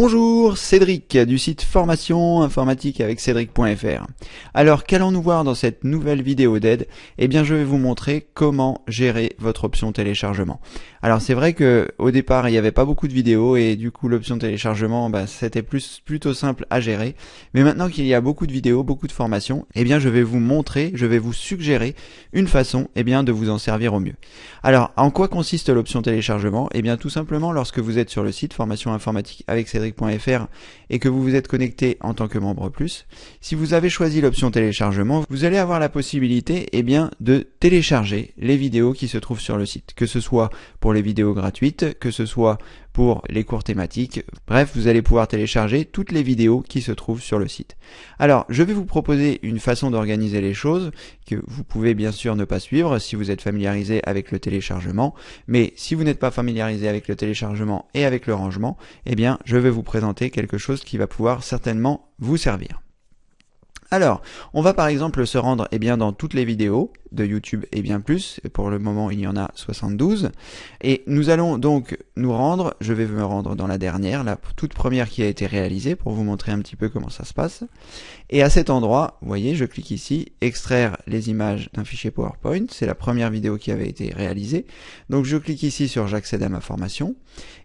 Bonjour, Cédric du site formation informatique avec Cédric.fr. Alors qu'allons-nous voir dans cette nouvelle vidéo d'aide? Eh bien je vais vous montrer comment gérer votre option téléchargement. Alors c'est vrai que au départ il n'y avait pas beaucoup de vidéos et du coup l'option téléchargement c'était plutôt simple à gérer. Mais maintenant qu'il y a beaucoup de vidéos, beaucoup de formations, eh bien je vais vous montrer, je vais vous suggérer une façon de vous en servir au mieux. Alors en quoi consiste l'option téléchargement? Eh bien tout simplement lorsque vous êtes sur le site formation informatique avec Cédric.fr et que vous vous êtes connecté en tant que membre plus, si vous avez choisi l'option téléchargement, vous allez avoir la possibilité de télécharger les vidéos qui se trouvent sur le site, que ce soit pour les vidéos gratuites, que ce soit pour les cours thématiques, bref, vous allez pouvoir télécharger toutes les vidéos qui se trouvent sur le site. Alors, je vais vous proposer une façon d'organiser les choses que vous pouvez bien sûr ne pas suivre si vous êtes familiarisé avec le téléchargement, mais si vous n'êtes pas familiarisé avec le téléchargement et avec le rangement, eh bien, je vais vous présenter quelque chose qui va pouvoir certainement vous servir. Alors, on va par exemple se rendre dans toutes les vidéos de YouTube et bien plus, et pour le moment il y en a 72, et nous allons donc nous rendre, je vais me rendre dans la dernière, la toute première qui a été réalisée pour vous montrer un petit peu comment ça se passe, et à cet endroit, vous voyez, je clique ici, extraire les images d'un fichier PowerPoint, c'est la première vidéo qui avait été réalisée, donc je clique ici sur j'accède à ma formation,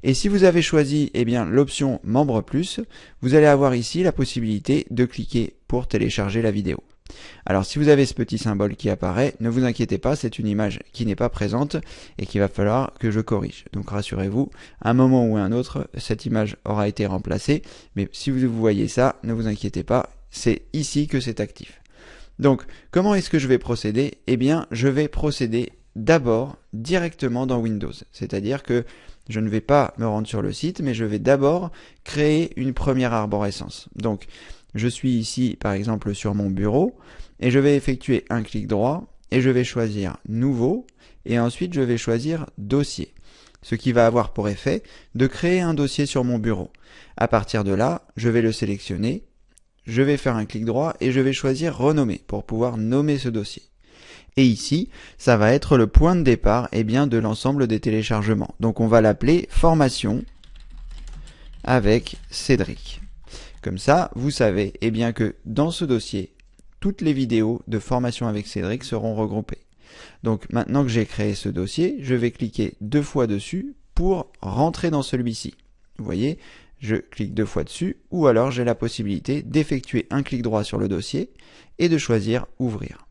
et si vous avez choisi l'option membre plus, vous allez avoir ici la possibilité de cliquer pour télécharger la vidéo. Alors si vous avez ce petit symbole qui apparaît, ne vous inquiétez pas, c'est une image qui n'est pas présente et qu'il va falloir que je corrige. Donc rassurez-vous, à un moment ou à un autre, cette image aura été remplacée, mais si vous voyez ça, ne vous inquiétez pas, c'est ici que c'est actif. Donc comment est-ce que je vais procéder? Eh bien je vais procéder d'abord directement dans Windows, c'est-à-dire que je ne vais pas me rendre sur le site, mais je vais d'abord créer une première arborescence. Donc je suis ici par exemple sur mon bureau et je vais effectuer un clic droit et je vais choisir nouveau et ensuite je vais choisir dossier, ce qui va avoir pour effet de créer un dossier sur mon bureau. À partir de là, je vais le sélectionner, je vais faire un clic droit et je vais choisir renommer pour pouvoir nommer ce dossier. Et ici, ça va être le point de départ de l'ensemble des téléchargements. Donc on va l'appeler formation avec Cédric. Comme ça, vous savez que dans ce dossier, toutes les vidéos de formation avec Cédric seront regroupées. Donc maintenant que j'ai créé ce dossier, je vais cliquer 2 fois dessus pour rentrer dans celui-ci. Vous voyez, je clique 2 fois dessus ou alors j'ai la possibilité d'effectuer un clic droit sur le dossier et de choisir ouvrir.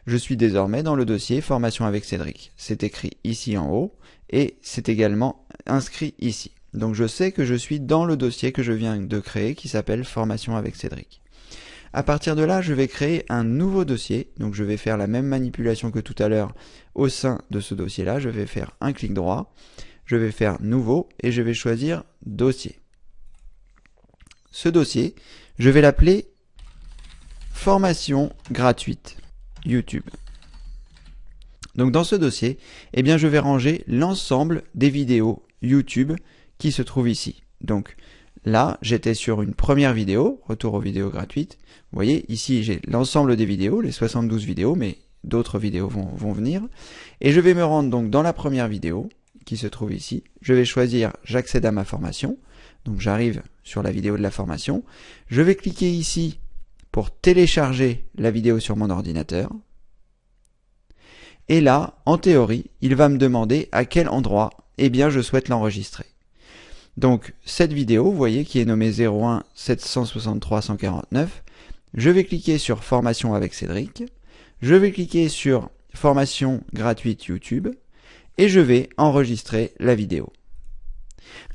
Je suis désormais dans le dossier formation avec Cédric. C'est écrit ici en haut et c'est également inscrit ici. Donc je sais que je suis dans le dossier que je viens de créer qui s'appelle formation avec Cédric. À partir de là, je vais créer un nouveau dossier. Donc je vais faire la même manipulation que tout à l'heure au sein de ce dossier-là. Je vais faire un clic droit, je vais faire nouveau et je vais choisir dossier. Ce dossier, je vais l'appeler formation gratuite YouTube. Donc dans ce dossier, je vais ranger l'ensemble des vidéos YouTube qui se trouvent ici. Donc là, j'étais sur une première vidéo, retour aux vidéos gratuites. Vous voyez, ici j'ai l'ensemble des vidéos, les 72 vidéos, mais d'autres vidéos vont venir. Et je vais me rendre donc dans la première vidéo qui se trouve ici. Je vais choisir j'accède à ma formation. Donc j'arrive sur la vidéo de la formation. Je vais cliquer ici pour télécharger la vidéo sur mon ordinateur. Et là, en théorie, il va me demander à quel endroit je souhaite l'enregistrer. Donc cette vidéo, vous voyez, qui est nommée 01 763 149, je vais cliquer sur formation avec Cédric, je vais cliquer sur formation gratuite YouTube et je vais enregistrer la vidéo.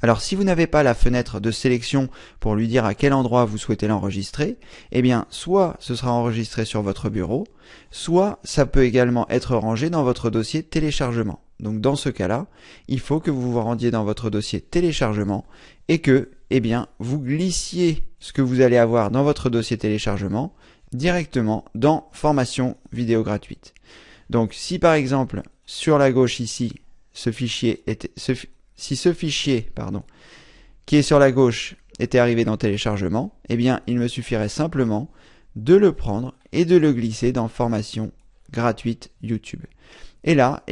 Alors si vous n'avez pas la fenêtre de sélection pour lui dire à quel endroit vous souhaitez l'enregistrer, soit ce sera enregistré sur votre bureau, soit ça peut également être rangé dans votre dossier téléchargement. Donc dans ce cas-là, il faut que vous vous rendiez dans votre dossier téléchargement et que vous glissiez ce que vous allez avoir dans votre dossier téléchargement directement dans formation vidéo gratuite. Donc si par exemple sur la gauche ici, ce fichier qui est sur la gauche était arrivé dans téléchargement, il me suffirait simplement de le prendre et de le glisser dans formation gratuite YouTube. Et là,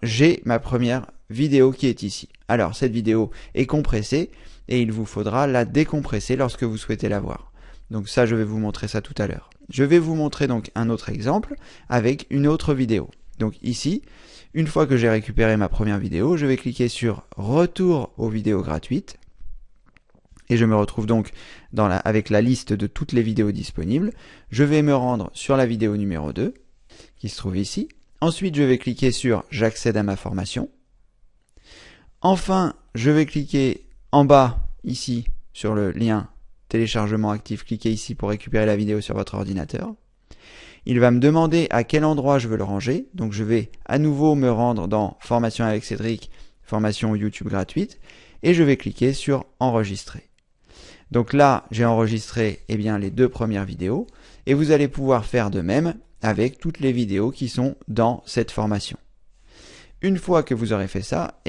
j'ai ma première vidéo qui est ici. Alors, cette vidéo est compressée et il vous faudra la décompresser lorsque vous souhaitez la voir. Donc ça, je vais vous montrer ça tout à l'heure. Je vais vous montrer donc un autre exemple avec une autre vidéo. Donc ici, une fois que j'ai récupéré ma première vidéo, je vais cliquer sur Retour aux vidéos gratuites. Et je me retrouve donc avec la liste de toutes les vidéos disponibles. Je vais me rendre sur la vidéo numéro 2, qui se trouve ici. Ensuite, je vais cliquer sur J'accède à ma formation. Enfin, je vais cliquer en bas, ici, sur le lien téléchargement actif. Cliquez ici pour récupérer la vidéo sur votre ordinateur. Il va me demander à quel endroit je veux le ranger. Donc, je vais à nouveau me rendre dans Formation avec Cédric, formation YouTube gratuite. Et je vais cliquer sur Enregistrer. Donc là, j'ai enregistré les 2 premières vidéos. Et vous allez pouvoir faire de même avec toutes les vidéos qui sont dans cette formation. Une fois que vous aurez fait ça,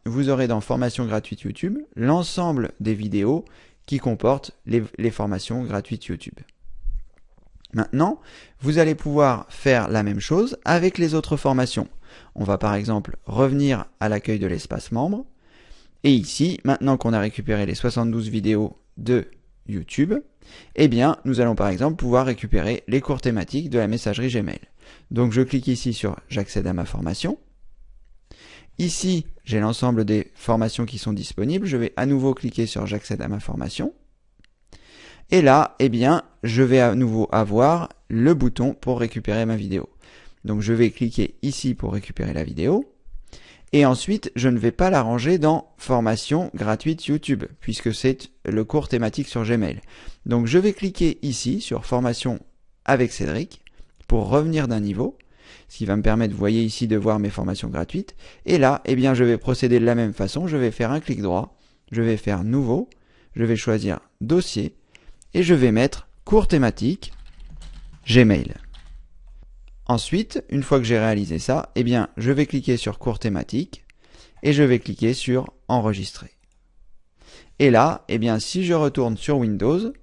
vous aurez dans Formation gratuite YouTube l'ensemble des vidéos qui comportent les formations gratuites YouTube. Maintenant, vous allez pouvoir faire la même chose avec les autres formations. On va par exemple revenir à l'accueil de l'espace membre. Et ici, maintenant qu'on a récupéré les 72 vidéos de YouTube, nous allons par exemple pouvoir récupérer les cours thématiques de la messagerie Gmail. Donc je clique ici sur J'accède à ma formation. Ici, j'ai l'ensemble des formations qui sont disponibles. Je vais à nouveau cliquer sur J'accède à ma formation. Et là, je vais à nouveau avoir le bouton pour récupérer ma vidéo. Donc je vais cliquer ici pour récupérer la vidéo. Et ensuite, je ne vais pas la ranger dans Formation gratuite YouTube, puisque c'est le cours thématique sur Gmail. Donc je vais cliquer ici sur Formation avec Cédric pour revenir d'un niveau. Ce qui va me permettre, vous voyez ici, de voir mes formations gratuites. Et là, je vais procéder de la même façon. Je vais faire un clic droit, je vais faire Nouveau, je vais choisir Dossier, et je vais mettre Cours thématique Gmail. Ensuite, une fois que j'ai réalisé ça, je vais cliquer sur Cours thématique, et je vais cliquer sur Enregistrer. Et là, si je retourne sur Windows,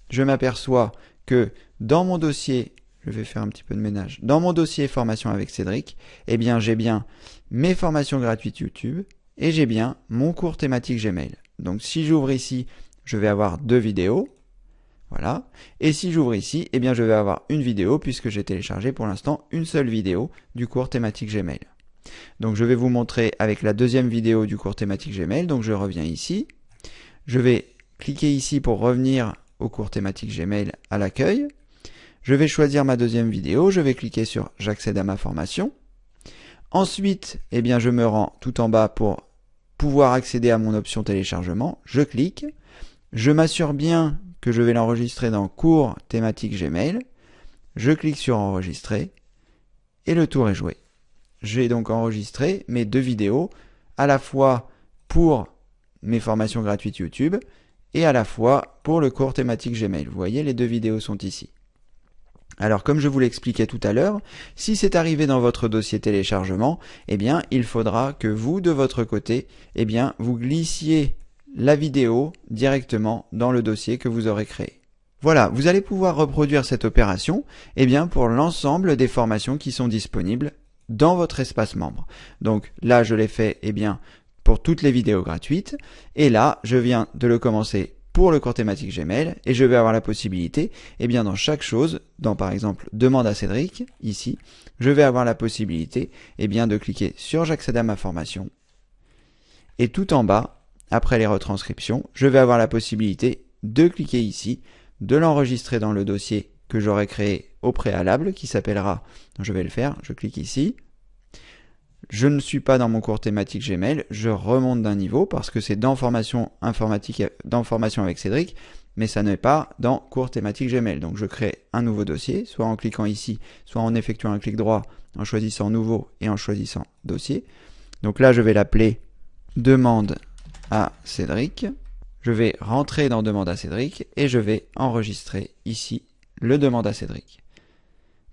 je m'aperçois que dans mon dossier, je vais faire un petit peu de ménage. Dans mon dossier Formation avec Cédric, j'ai bien mes formations gratuites YouTube et j'ai bien mon cours thématique Gmail. Donc si j'ouvre ici, je vais avoir 2 vidéos. Voilà. Et si j'ouvre ici, je vais avoir une vidéo puisque j'ai téléchargé pour l'instant une seule vidéo du cours thématique Gmail. Donc je vais vous montrer avec la deuxième vidéo du cours thématique Gmail. Donc je reviens ici. Je vais cliquer ici pour revenir au cours thématique Gmail à l'accueil. Je vais choisir ma deuxième vidéo, je vais cliquer sur J'accède à ma formation. Ensuite, je me rends tout en bas pour pouvoir accéder à mon option téléchargement. Je clique, je m'assure bien que je vais l'enregistrer dans cours thématique Gmail. Je clique sur Enregistrer et le tour est joué. J'ai donc enregistré mes 2 vidéos à la fois pour mes formations gratuites YouTube et à la fois pour le cours thématique Gmail. Vous voyez, les 2 vidéos sont ici. Alors, comme je vous l'expliquais tout à l'heure, si c'est arrivé dans votre dossier téléchargement, il faudra que vous, de votre côté, vous glissiez la vidéo directement dans le dossier que vous aurez créé. Voilà, vous allez pouvoir reproduire cette opération, pour l'ensemble des formations qui sont disponibles dans votre espace membre. Donc là, je l'ai fait, pour toutes les vidéos gratuites, et là, je viens de le commencer pour le cours thématique Gmail, et je vais avoir la possibilité, dans chaque chose, dans par exemple Demande à Cédric, ici, je vais avoir la possibilité, de cliquer sur J'accède à ma formation, et tout en bas, après les retranscriptions, je vais avoir la possibilité de cliquer ici, de l'enregistrer dans le dossier que j'aurai créé au préalable, qui s'appellera, je vais le faire, je clique ici, je ne suis pas dans mon cours thématique Gmail, je remonte d'un niveau parce que c'est dans formation informatique, dans formation avec Cédric, mais ça n'est pas dans cours thématique Gmail. Donc je crée un nouveau dossier, soit en cliquant ici, soit en effectuant un clic droit, en choisissant nouveau et en choisissant dossier. Donc là, je vais l'appeler Demande à Cédric. Je vais rentrer dans Demande à Cédric et je vais enregistrer ici le Demande à Cédric.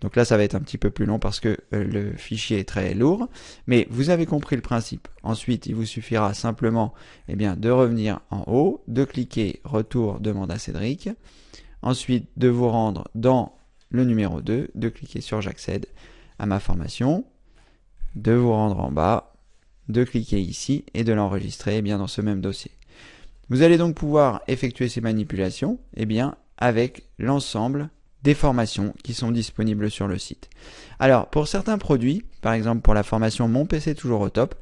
Donc là, ça va être un petit peu plus long parce que le fichier est très lourd, mais vous avez compris le principe. Ensuite, il vous suffira simplement de revenir en haut, de cliquer Retour Demande à Cédric, ensuite de vous rendre dans le numéro 2, de cliquer sur J'accède à ma formation, de vous rendre en bas, de cliquer ici et de l'enregistrer dans ce même dossier. Vous allez donc pouvoir effectuer ces manipulations avec l'ensemble des formations qui sont disponibles sur le site. Alors pour certains produits, par exemple pour la formation Mon PC toujours au top,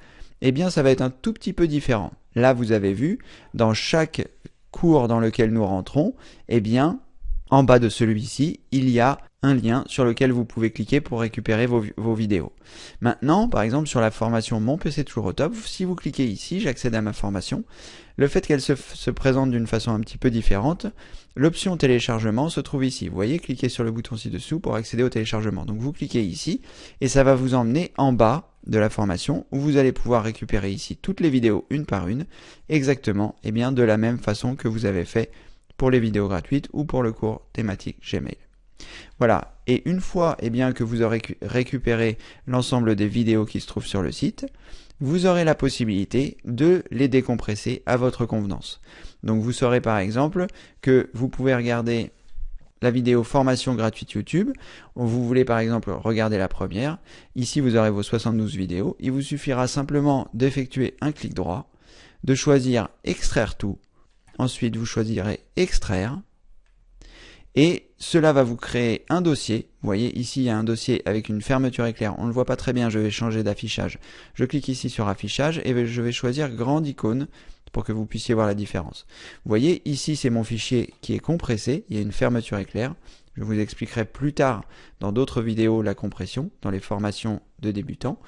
ça va être un tout petit peu différent. Là vous avez vu, dans chaque cours dans lequel nous rentrons, en bas de celui-ci, il y a un lien sur lequel vous pouvez cliquer pour récupérer vos vidéos. Maintenant, par exemple, sur la formation Mon PC toujours au top, si vous cliquez ici, j'accède à ma formation, le fait qu'elle se présente d'une façon un petit peu différente, l'option téléchargement se trouve ici. Vous voyez, cliquez sur le bouton ci-dessous pour accéder au téléchargement. Donc vous cliquez ici et ça va vous emmener en bas de la formation où vous allez pouvoir récupérer ici toutes les vidéos une par une, exactement de la même façon que vous avez fait pour les vidéos gratuites ou pour le cours thématique Gmail. Voilà, et une fois que vous aurez récupéré l'ensemble des vidéos qui se trouvent sur le site, vous aurez la possibilité de les décompresser à votre convenance. Donc vous saurez par exemple que vous pouvez regarder la vidéo formation gratuite YouTube. Vous voulez par exemple regarder la première. Ici vous aurez vos 72 vidéos. Il vous suffira simplement d'effectuer un clic droit, de choisir extraire tout. Ensuite, vous choisirez extraire et cela va vous créer un dossier. Vous voyez, ici, il y a un dossier avec une fermeture éclair. On ne le voit pas très bien, je vais changer d'affichage. Je clique ici sur affichage et je vais choisir grande icône pour que vous puissiez voir la différence. Vous voyez, ici, c'est mon fichier qui est compressé. Il y a une fermeture éclair. Je vous expliquerai plus tard dans d'autres vidéos la compression, dans les formations de débutants.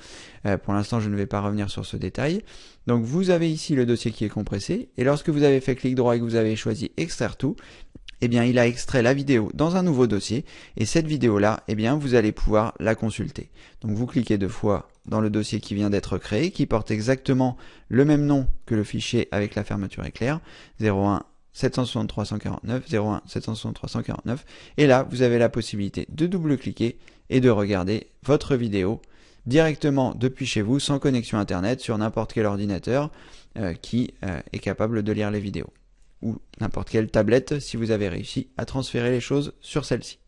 Pour l'instant, je ne vais pas revenir sur ce détail. Donc vous avez ici le dossier qui est compressé, et lorsque vous avez fait clic droit et que vous avez choisi extraire tout, il a extrait la vidéo dans un nouveau dossier, et cette vidéo-là, vous allez pouvoir la consulter. Donc vous cliquez 2 fois dans le dossier qui vient d'être créé, qui porte exactement le même nom que le fichier avec la fermeture éclair, 01 763 149, 01 763 149, et là vous avez la possibilité de double-cliquer et de regarder votre vidéo directement depuis chez vous, sans connexion internet, sur n'importe quel ordinateur qui est capable de lire les vidéos, ou n'importe quelle tablette si vous avez réussi à transférer les choses sur celle-ci.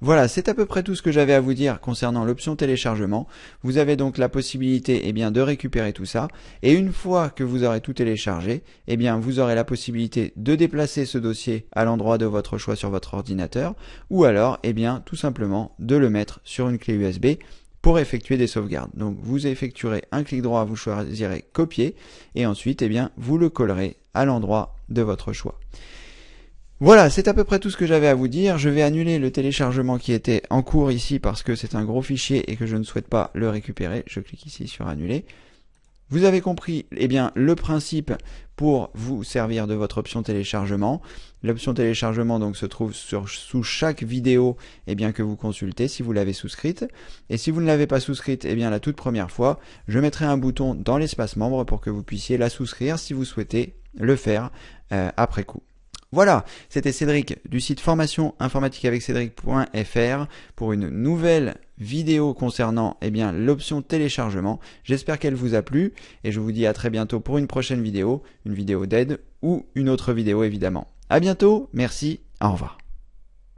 Voilà, c'est à peu près tout ce que j'avais à vous dire concernant l'option téléchargement. Vous avez donc la possibilité de récupérer tout ça, et une fois que vous aurez tout téléchargé, vous aurez la possibilité de déplacer ce dossier à l'endroit de votre choix sur votre ordinateur, ou alors tout simplement de le mettre sur une clé USB pour effectuer des sauvegardes. Donc vous effectuerez un clic droit, vous choisirez copier, et ensuite vous le collerez à l'endroit de votre choix. Voilà, c'est à peu près tout ce que j'avais à vous dire. Je vais annuler le téléchargement qui était en cours ici parce que c'est un gros fichier et que je ne souhaite pas le récupérer. Je clique ici sur annuler. Vous avez compris le principe pour vous servir de votre option téléchargement. L'option téléchargement donc se trouve sous chaque vidéo que vous consultez si vous l'avez souscrite. Et si vous ne l'avez pas souscrite, la toute première fois, je mettrai un bouton dans l'espace membre pour que vous puissiez la souscrire si vous souhaitez le faire après coup. Voilà, c'était Cédric du site formation informatique avec Cédric.fr pour une nouvelle vidéo concernant l'option téléchargement. J'espère qu'elle vous a plu et je vous dis à très bientôt pour une prochaine vidéo, une vidéo d'aide ou une autre vidéo évidemment. À bientôt, merci, au revoir.